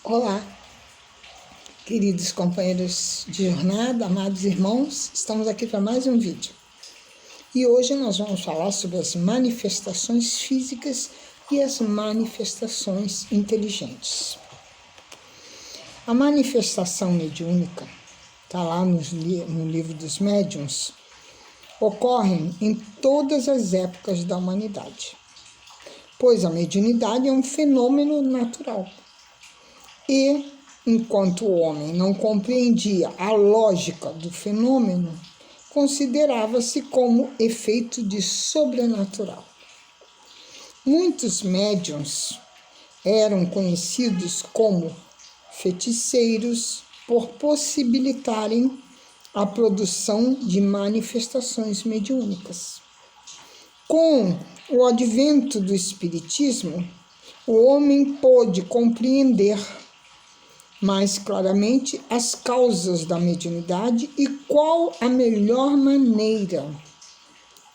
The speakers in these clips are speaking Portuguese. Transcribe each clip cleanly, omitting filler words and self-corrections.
Olá, queridos companheiros de jornada, amados irmãos, estamos aqui para mais um vídeo. E hoje nós vamos falar sobre as manifestações físicas e as manifestações inteligentes. A manifestação mediúnica, está lá no livro dos médiuns, ocorre em todas as épocas da humanidade, pois a mediunidade é um fenômeno natural. E, enquanto o homem não compreendia a lógica do fenômeno, considerava-se como efeito de sobrenatural. Muitos médiuns eram conhecidos como feiticeiros por possibilitarem a produção de manifestações mediúnicas. Com o advento do Espiritismo, o homem pôde compreender mais claramente as causas da mediunidade e qual a melhor maneira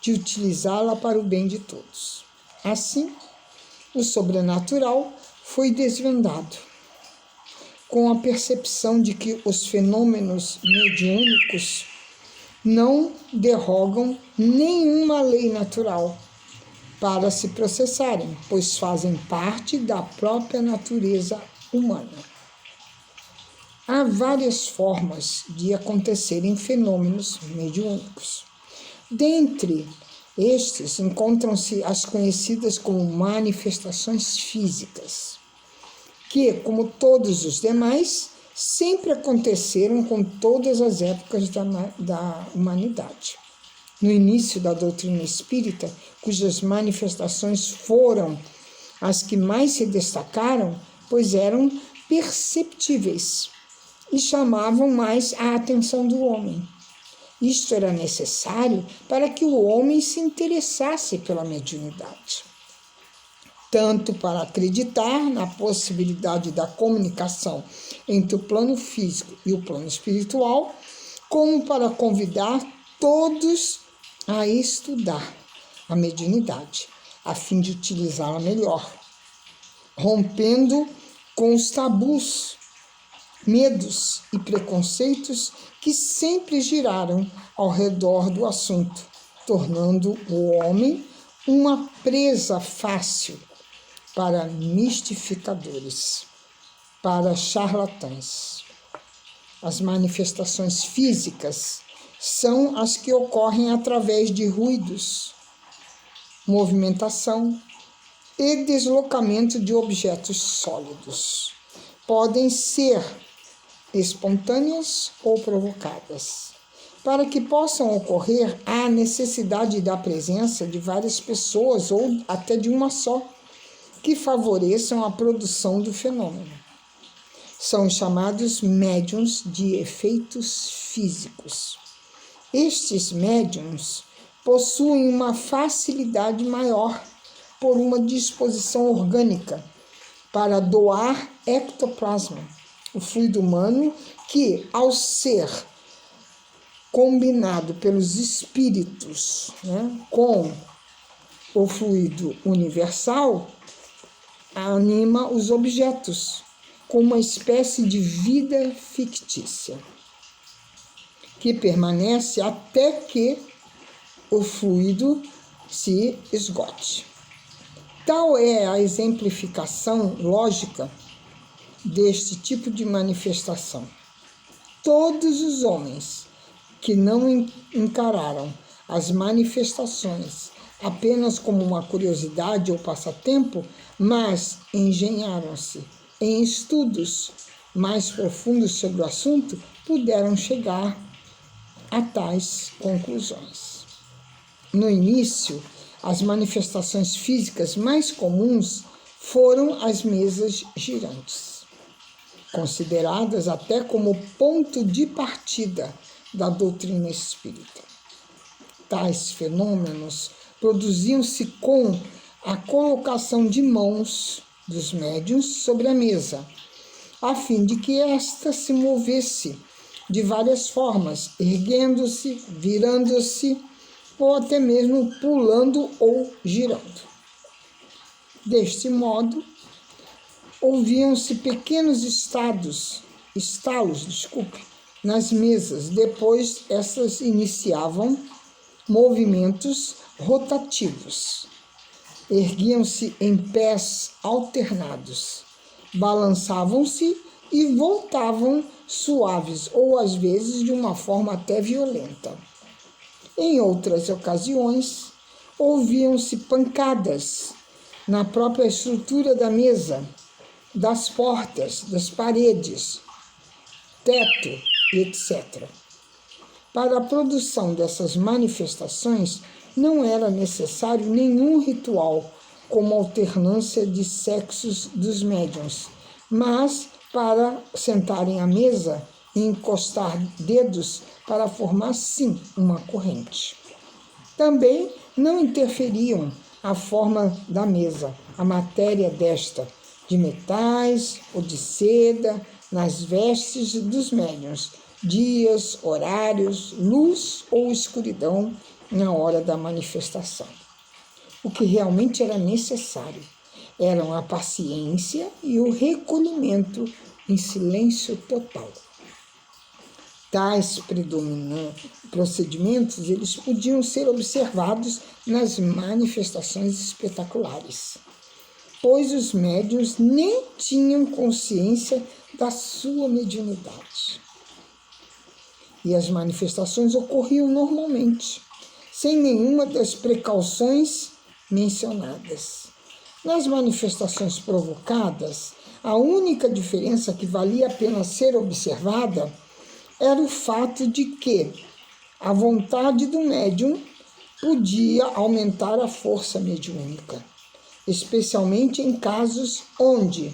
de utilizá-la para o bem de todos. Assim, o sobrenatural foi desvendado, com a percepção de que os fenômenos mediúnicos não derrogam nenhuma lei natural para se processarem, pois fazem parte da própria natureza humana. Há várias formas de acontecerem fenômenos mediúnicos. Dentre estes, encontram-se as conhecidas como manifestações físicas, que, como todos os demais, sempre aconteceram com todas as épocas da humanidade. No início da doutrina espírita, cujas manifestações foram as que mais se destacaram, pois eram perceptíveis e chamavam mais a atenção do homem. Isto era necessário para que o homem se interessasse pela mediunidade, tanto para acreditar na possibilidade da comunicação entre o plano físico e o plano espiritual, como para convidar todos a estudar a mediunidade, a fim de utilizá-la melhor, rompendo com os tabus, medos e preconceitos que sempre giraram ao redor do assunto, tornando o homem uma presa fácil para mistificadores, para charlatães. As manifestações físicas são as que ocorrem através de ruídos, movimentação e deslocamento de objetos sólidos. Podem ser espontâneas ou provocadas. Para que possam ocorrer, há necessidade da presença de várias pessoas ou até de uma só, que favoreçam a produção do fenômeno. São chamados médiuns de efeitos físicos. Estes médiuns possuem uma facilidade maior por uma disposição orgânica para doar ectoplasma, o fluido humano que, ao ser combinado pelos espíritos, com o fluido universal, anima os objetos com uma espécie de vida fictícia, que permanece até que o fluido se esgote. Tal é a exemplificação lógica deste tipo de manifestação. Todos os homens que não encararam as manifestações apenas como uma curiosidade ou passatempo, mas engenharam-se em estudos mais profundos sobre o assunto, puderam chegar a tais conclusões. No início, as manifestações físicas mais comuns foram as mesas girantes, consideradas até como ponto de partida da doutrina espírita. Tais fenômenos produziam-se com a colocação de mãos dos médiuns sobre a mesa, a fim de que esta se movesse de várias formas, erguendo-se, virando-se, ou até mesmo pulando ou girando. Deste modo, ouviam-se pequenos estalos, nas mesas. Depois, essas iniciavam movimentos rotativos. Erguiam-se em pés alternados, balançavam-se e voltavam suaves, ou às vezes de uma forma até violenta. Em outras ocasiões, ouviam-se pancadas na própria estrutura da mesa, das portas, das paredes, teto, etc. Para a produção dessas manifestações, não era necessário nenhum ritual, como alternância de sexos dos médiuns, mas para sentarem à mesa e encostar dedos para formar, sim, uma corrente. Também não interferiam a forma da mesa, a matéria desta, de metais ou de seda, nas vestes dos médiuns, dias, horários, luz ou escuridão na hora da manifestação. O que realmente era necessário eram a paciência e o recolhimento em silêncio total. Tais procedimentos eles podiam ser observados nas manifestações espetaculares, pois os médiuns nem tinham consciência da sua mediunidade. E as manifestações ocorriam normalmente, sem nenhuma das precauções mencionadas. Nas manifestações provocadas, a única diferença que valia a pena ser observada era o fato de que a vontade do médium podia aumentar a força mediúnica, especialmente em casos onde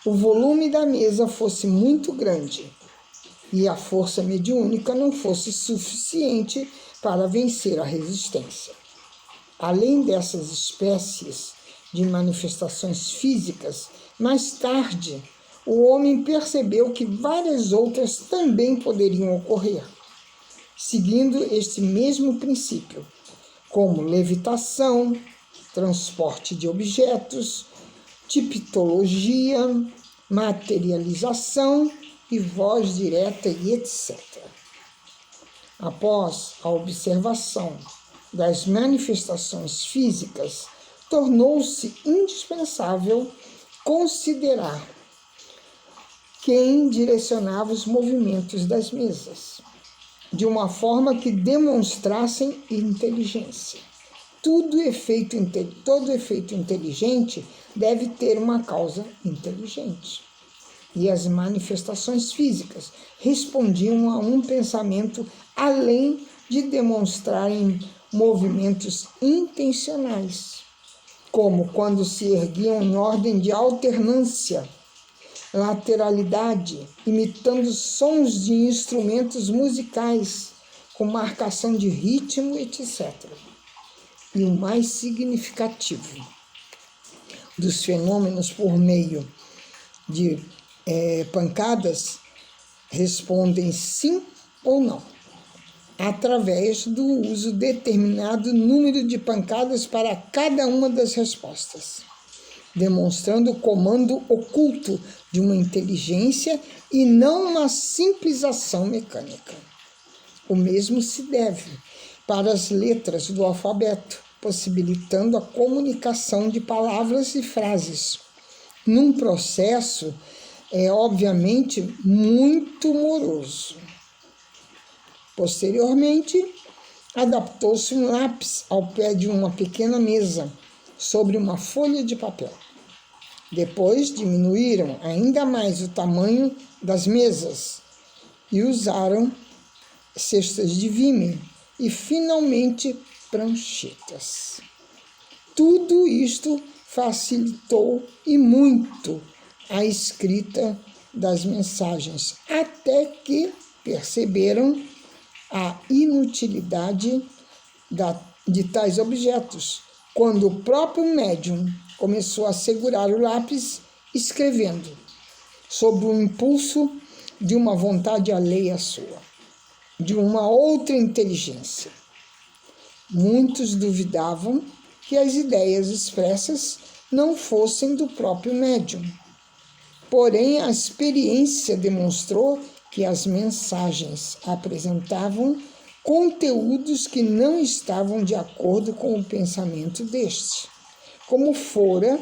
o volume da mesa fosse muito grande e a força mediúnica não fosse suficiente para vencer a resistência. Além dessas espécies de manifestações físicas, mais tarde o homem percebeu que várias outras também poderiam ocorrer, seguindo este mesmo princípio, como levitação, transporte de objetos, tipologia, materialização e voz direta e etc. Após a observação das manifestações físicas, tornou-se indispensável considerar quem direcionava os movimentos das mesas, de uma forma que demonstrassem inteligência. Todo efeito inteligente deve ter uma causa inteligente. E as manifestações físicas respondiam a um pensamento além de demonstrarem movimentos intencionais, como quando se erguiam em ordem de alternância, lateralidade, imitando sons de instrumentos musicais, com marcação de ritmo, etc. E o mais significativo dos fenômenos por meio de pancadas respondem sim ou não, através do uso de determinado número de pancadas para cada uma das respostas, demonstrando o comando oculto de uma inteligência e não uma simples ação mecânica. O mesmo se deve para as letras do alfabeto, possibilitando a comunicação de palavras e frases, num processo obviamente muito moroso. Posteriormente, adaptou-se um lápis ao pé de uma pequena mesa, sobre uma folha de papel. Depois diminuíram ainda mais o tamanho das mesas e usaram cestas de vime e, finalmente, pranchetas. Tudo isto facilitou e muito a escrita das mensagens, até que perceberam a inutilidade de tais objetos, quando o próprio médium começou a segurar o lápis, escrevendo, sob o impulso de uma vontade alheia à sua, de uma outra inteligência. Muitos duvidavam que as ideias expressas não fossem do próprio médium, Porém, a experiência demonstrou que as mensagens apresentavam conteúdos que não estavam de acordo com o pensamento deste, como fora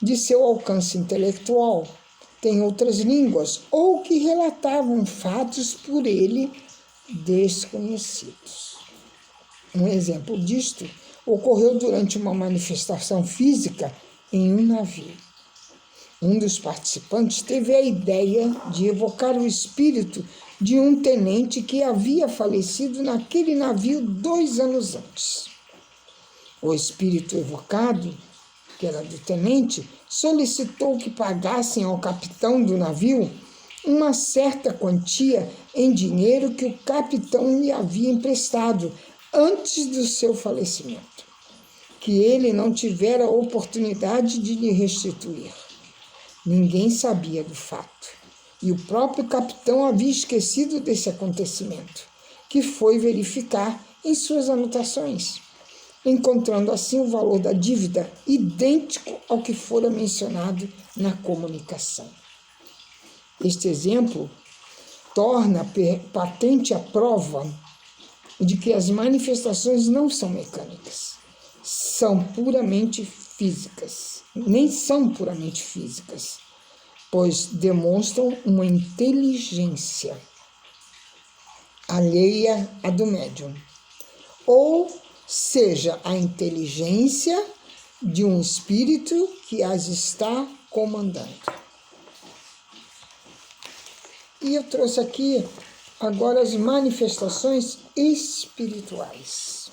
de seu alcance intelectual, tem outras línguas, ou que relatavam fatos por ele desconhecidos. Um exemplo disto ocorreu durante uma manifestação física em um navio. Um dos participantes teve a ideia de evocar o espírito de um tenente que havia falecido naquele navio 2 anos antes. O espírito evocado, que era do tenente, solicitou que pagassem ao capitão do navio uma certa quantia em dinheiro que o capitão lhe havia emprestado antes do seu falecimento, que ele não tivera oportunidade de lhe restituir. Ninguém sabia do fato, e o próprio capitão havia esquecido desse acontecimento, que foi verificar em suas anotações, encontrando assim o valor da dívida idêntico ao que fora mencionado na comunicação. Este exemplo torna patente a prova de que as manifestações não são mecânicas, são puramente físicas, nem são puramente físicas, pois demonstram uma inteligência alheia à do médium, ou seja, a inteligência de um espírito que as está comandando. E eu trouxe aqui agora as manifestações espirituais.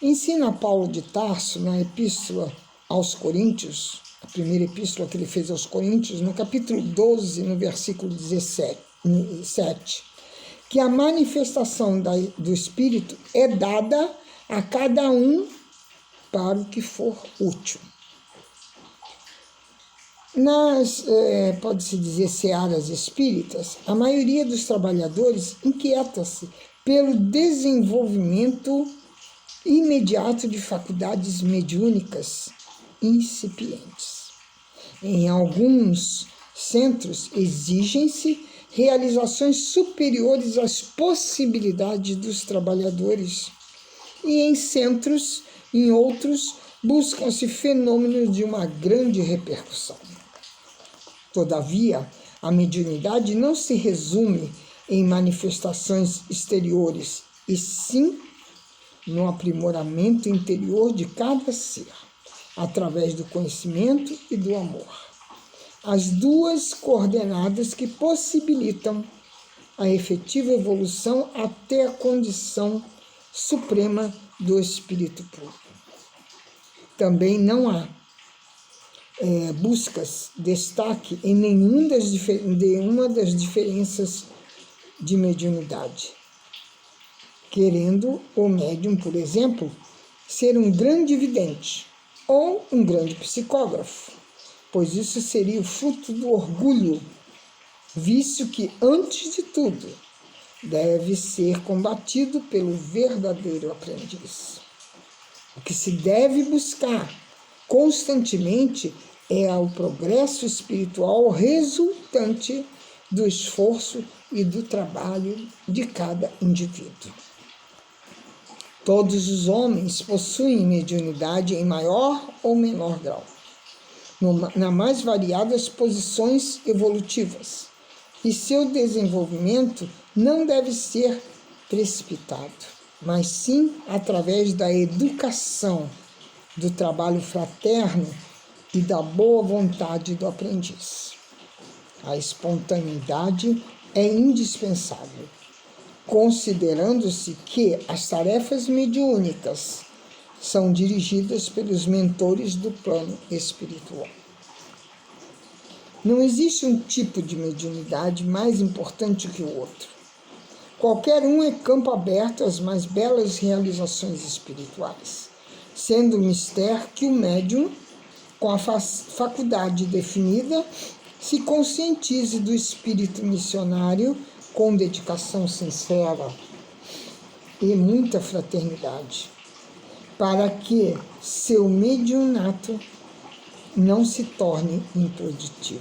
Ensina Paulo de Tarso, na Epístola aos Coríntios, a primeira epístola que ele fez aos Coríntios, no capítulo 12, no versículo 17, que a manifestação do Espírito é dada a cada um para o que for útil. Nas, pode-se dizer, searas espíritas, a maioria dos trabalhadores inquieta-se pelo desenvolvimento imediato de faculdades mediúnicas incipientes. Em alguns centros exigem-se realizações superiores às possibilidades dos trabalhadores, e em outros, buscam-se fenômenos de uma grande repercussão. Todavia, a mediunidade não se resume em manifestações exteriores, e sim no aprimoramento interior de cada ser, através do conhecimento e do amor. As duas coordenadas que possibilitam a efetiva evolução até a condição suprema do espírito puro. Também não há buscas, destaque em nenhuma das diferenças de mediunidade. Querendo o médium, por exemplo, ser um grande vidente ou um grande psicógrafo, pois isso seria o fruto do orgulho, vício que, antes de tudo, deve ser combatido pelo verdadeiro aprendiz. O que se deve buscar constantemente é o progresso espiritual resultante do esforço e do trabalho de cada indivíduo. Todos os homens possuem mediunidade em maior ou menor grau, nas mais variadas posições evolutivas, e seu desenvolvimento não deve ser precipitado, mas sim através da educação, do trabalho fraterno e da boa vontade do aprendiz. A espontaneidade é indispensável, considerando-se que as tarefas mediúnicas são dirigidas pelos mentores do plano espiritual. Não existe um tipo de mediunidade mais importante que o outro. Qualquer um é campo aberto às mais belas realizações espirituais, sendo mister que o médium, com a faculdade definida, se conscientize do espírito missionário com dedicação sincera e muita fraternidade, para que seu mediunato não se torne improdutivo,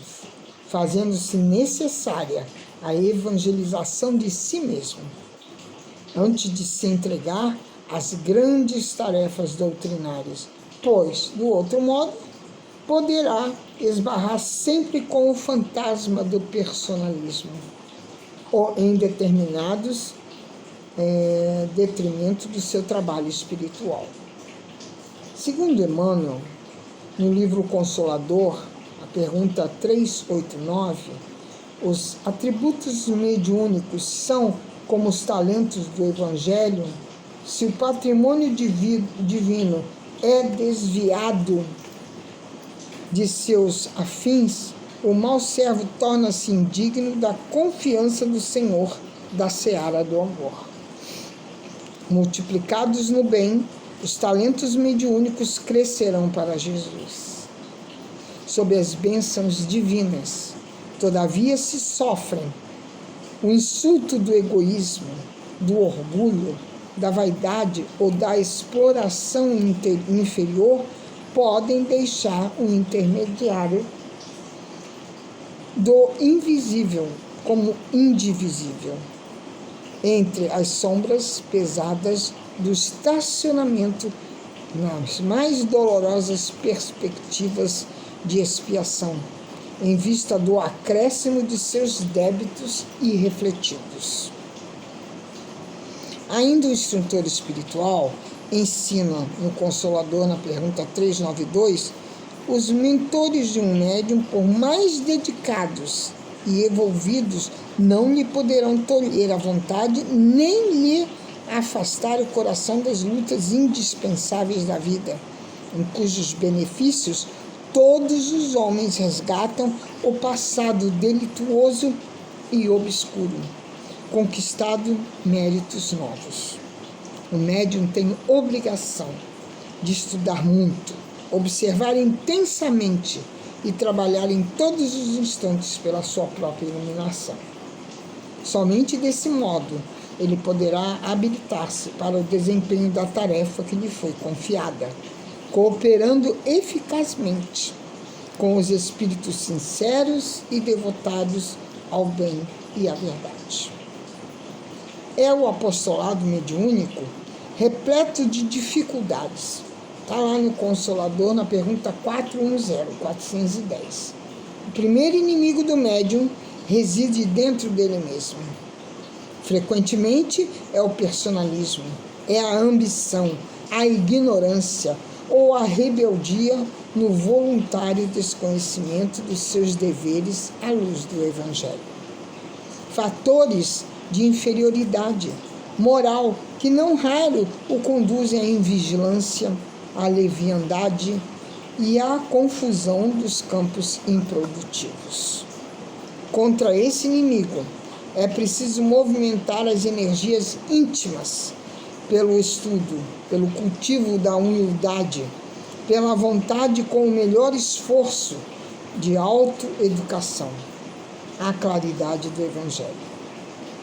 fazendo-se necessária a evangelização de si mesmo, antes de se entregar às grandes tarefas doutrinárias, pois, do outro modo, poderá esbarrar sempre com o fantasma do personalismo, ou em determinados detrimento do seu trabalho espiritual. Segundo Emmanuel, no livro Consolador, a pergunta 389, os atributos mediúnicos são como os talentos do Evangelho. Se o patrimônio divino é desviado de seus afins, o mau servo torna-se indigno da confiança do Senhor da seara do amor. Multiplicados no bem, os talentos mediúnicos crescerão para Jesus. Sob as bênçãos divinas, todavia, se sofrem o insulto do egoísmo, do orgulho, da vaidade ou da exploração inferior, podem deixar o intermediário do invisível como indivisível entre as sombras pesadas do estacionamento nas mais dolorosas perspectivas de expiação, em vista do acréscimo de seus débitos irrefletidos. Ainda o instrutor espiritual ensina no Consolador, na pergunta 392, os mentores de um médium, por mais dedicados e envolvidos, não lhe poderão tolher a vontade, nem lhe afastar o coração das lutas indispensáveis da vida, em cujos benefícios todos os homens resgatam o passado delituoso e obscuro, conquistado méritos novos. O médium tem obrigação de estudar muito, observar intensamente e trabalhar em todos os instantes pela sua própria iluminação. Somente desse modo ele poderá habilitar-se para o desempenho da tarefa que lhe foi confiada, cooperando eficazmente com os espíritos sinceros e devotados ao bem e à verdade. É o apostolado mediúnico repleto de dificuldades. Está lá no Consolador, na pergunta 410. O primeiro inimigo do médium reside dentro dele mesmo. Frequentemente é o personalismo, é a ambição, a ignorância ou a rebeldia no voluntário desconhecimento dos seus deveres à luz do Evangelho. Fatores de inferioridade moral que não raro o conduzem à invigilância, à leviandade e à confusão dos campos improdutivos. Contra esse inimigo é preciso movimentar as energias íntimas pelo estudo, pelo cultivo da humildade, pela vontade com o melhor esforço de autoeducação, a claridade do Evangelho.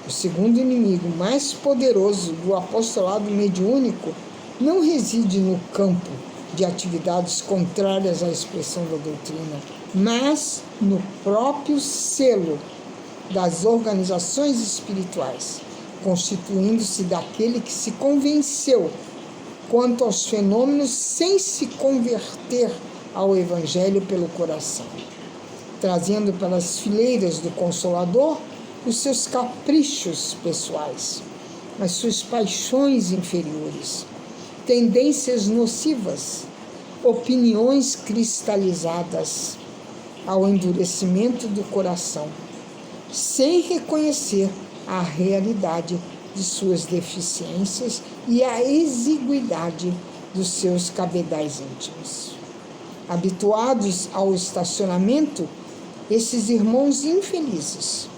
O segundo inimigo mais poderoso do apostolado mediúnico não reside no campo de atividades contrárias à expressão da doutrina, mas no próprio selo das organizações espirituais, constituindo-se daquele que se convenceu quanto aos fenômenos sem se converter ao Evangelho pelo coração, trazendo para as fileiras do Consolador os seus caprichos pessoais, as suas paixões inferiores, tendências nocivas, opiniões cristalizadas ao endurecimento do coração, sem reconhecer a realidade de suas deficiências e a exiguidade dos seus cabedais íntimos. Habituados ao estacionamento, esses irmãos infelizes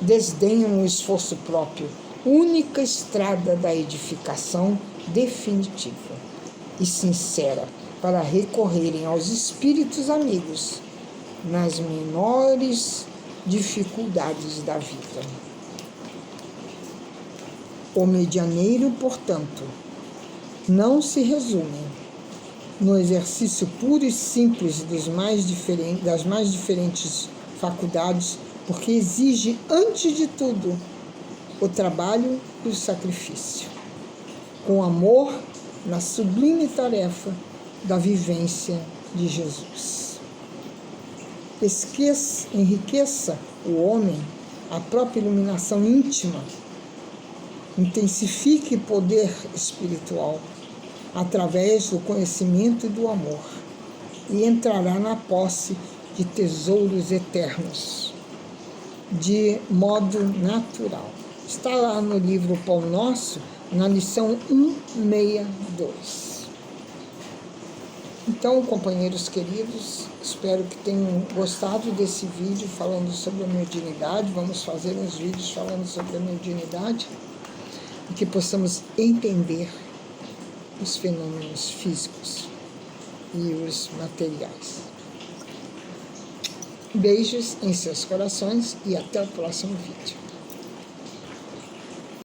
desdenham o esforço próprio, única estrada da edificação definitiva e sincera, para recorrerem aos espíritos amigos nas menores dificuldades da vida. O medianeiro, portanto, não se resume no exercício puro e simples das mais diferentes faculdades, porque exige, antes de tudo, o trabalho e o sacrifício, com amor na sublime tarefa da vivência de Jesus. Enriqueça o homem a própria iluminação íntima, intensifique o poder espiritual através do conhecimento e do amor, e entrará na posse de tesouros eternos, de modo natural. Está lá no livro Pão Nosso, na lição 162. Então, companheiros queridos, espero que tenham gostado desse vídeo falando sobre a mediunidade. Vamos fazer uns vídeos falando sobre a mediunidade e que possamos entender os fenômenos físicos e os materiais. Beijos em seus corações e até o próximo vídeo.